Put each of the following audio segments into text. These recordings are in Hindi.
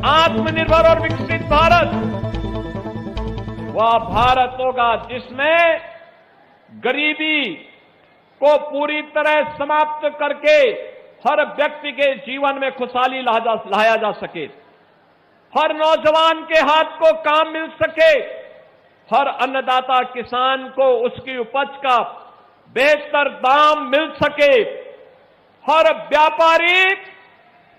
आत्मनिर्भर और विकसित भारत वह भारत होगा जिसमें गरीबी को पूरी तरह समाप्त करके हर व्यक्ति के जीवन में खुशहाली लाया जा सके, हर नौजवान के हाथ को काम मिल सके, हर अन्नदाता किसान को उसकी उपज का बेहतर दाम मिल सके, हर व्यापारी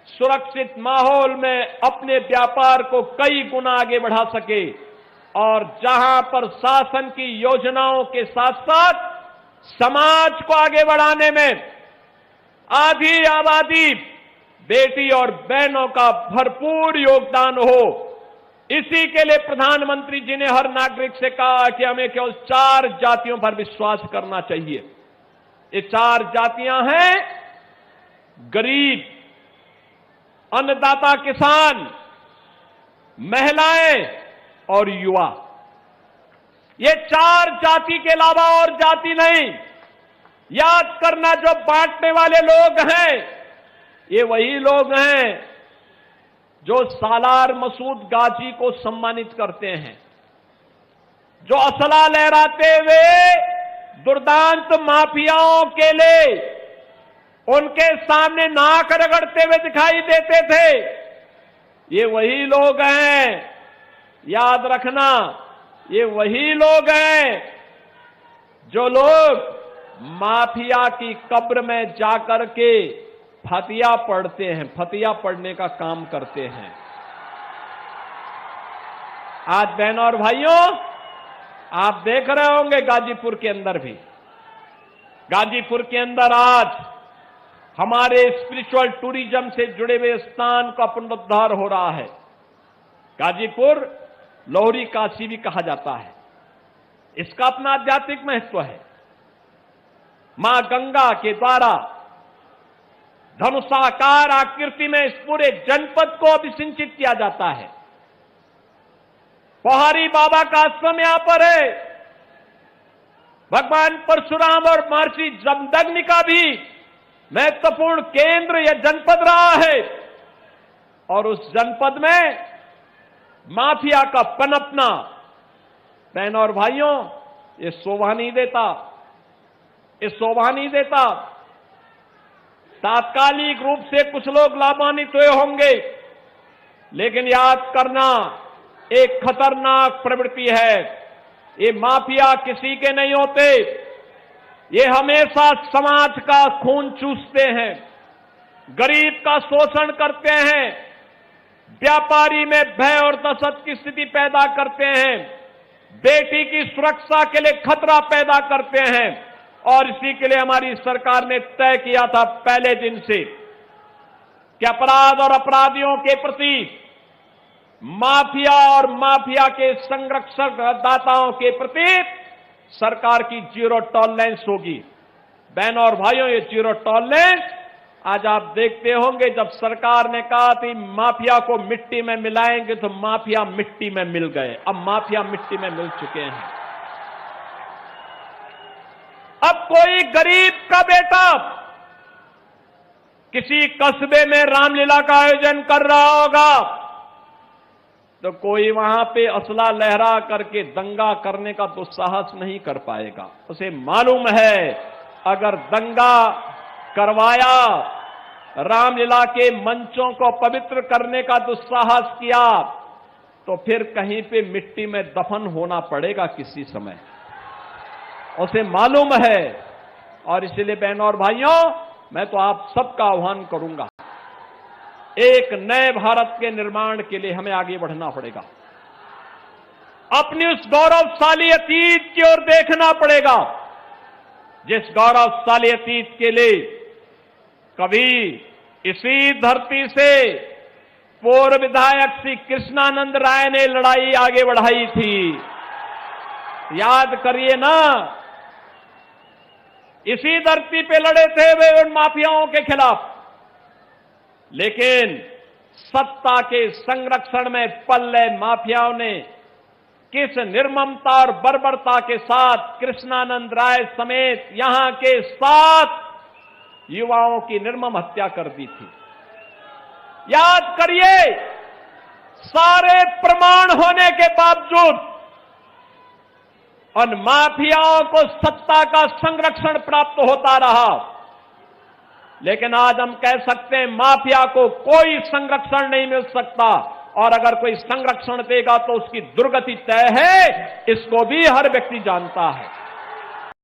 सुरक्षित माहौल में अपने व्यापार को कई गुना आगे बढ़ा सके, और जहां पर शासन की योजनाओं के साथ साथ समाज को आगे बढ़ाने में आधी आबादी बेटी और बहनों का भरपूर योगदान हो, इसी के लिए प्रधानमंत्री जी ने हर नागरिक से कहा कि हमें केवल 4 जातियों पर विश्वास करना चाहिए। ये 4 जातियां हैं गरीब, अन्नदाता किसान, महिलाएं और युवा। ये 4 जाति के अलावा और जाति नहीं। याद करना, जो बांटने वाले लोग हैं ये वही लोग हैं जो सालार मसूद गाजी को सम्मानित करते हैं, जो असला लहराते हुए दुर्दांत माफियाओं के लिए उनके सामने नाक रगड़ते हुए दिखाई देते थे। ये वही लोग हैं, याद रखना, ये वही लोग हैं जो लोग माफिया की कब्र में जाकर के फतिया पढ़ते हैं, फतिया पढ़ने का काम करते हैं। आज बहनों और भाइयों, आप देख रहे होंगे गाजीपुर के अंदर भी, गाजीपुर के अंदर आज हमारे स्पिरिचुअल टूरिज्म से जुड़े हुए स्थान का पुनरुद्धार हो रहा है। गाजीपुर लोहरी काशी भी कहा जाता है, इसका अपना आध्यात्मिक महत्व है। मां गंगा के द्वारा धनुषाकार आकृति में इस पूरे जनपद को अभिसिंचित किया जाता है। पहाड़ी बाबा का आश्रम यहां पर है। भगवान परशुराम और महर्षि जमदग्नि का भी महत्वपूर्ण केंद्र यह जनपद रहा है, और उस जनपद में माफिया का पनपना, बहनों और भाइयों, ये शोभा नहीं देता, ये शोभा नहीं देता। तात्कालिक रूप से कुछ लोग लाभान्वित हुए होंगे, लेकिन याद करना, एक खतरनाक प्रवृत्ति है। ये माफिया किसी के नहीं होते, ये हमेशा समाज का खून चूसते हैं, गरीब का शोषण करते हैं, व्यापारी में भय और दहशत की स्थिति पैदा करते हैं, बेटी की सुरक्षा के लिए खतरा पैदा करते हैं। और इसी के लिए हमारी सरकार ने तय किया था पहले दिन से कि अपराध और अपराधियों के प्रति, माफिया और माफिया के संरक्षक दाताओं के प्रति सरकार की 0 टॉलरेंस होगी। बहनों और भाइयों, ये 0 टॉलरेंस आज आप देखते होंगे, जब सरकार ने कहा थी माफिया को मिट्टी में मिलाएंगे, तो माफिया मिट्टी में मिल गए। अब माफिया मिट्टी में मिल चुके हैं। अब कोई गरीब का बेटा किसी कस्बे में रामलीला का आयोजन कर रहा होगा, तो कोई वहां पे असला लहरा करके दंगा करने का दुस्साहस नहीं कर पाएगा। उसे मालूम है, अगर दंगा करवाया, रामलीला के मंचों को पवित्र करने का दुस्साहस किया, तो फिर कहीं पे मिट्टी में दफन होना पड़ेगा किसी समय, उसे मालूम है। और इसलिए बहनों और भाइयों, मैं तो आप सबका आह्वान करूंगा, एक नए भारत के निर्माण के लिए हमें आगे बढ़ना पड़ेगा। अपनी उस गौरवशाली अतीत की ओर देखना पड़ेगा, जिस गौरवशाली अतीत के लिए कभी इसी धरती से पूर्व विधायक श्री कृष्णानंद राय ने लड़ाई आगे बढ़ाई थी। याद करिए ना, इसी धरती पे लड़े थे वे उन माफियाओं के खिलाफ। लेकिन सत्ता के संरक्षण में पल्ले माफियाओं ने किस निर्ममता और बर्बरता के साथ कृष्णानंद राय समेत यहां के 7 युवाओं की निर्मम हत्या कर दी थी। याद करिए, सारे प्रमाण होने के बावजूद उन माफियाओं को सत्ता का संरक्षण प्राप्त होता रहा। लेकिन आज हम कह सकते हैं माफिया को कोई संरक्षण नहीं मिल सकता, और अगर कोई संरक्षण देगा तो उसकी दुर्गति तय है, इसको भी हर व्यक्ति जानता है।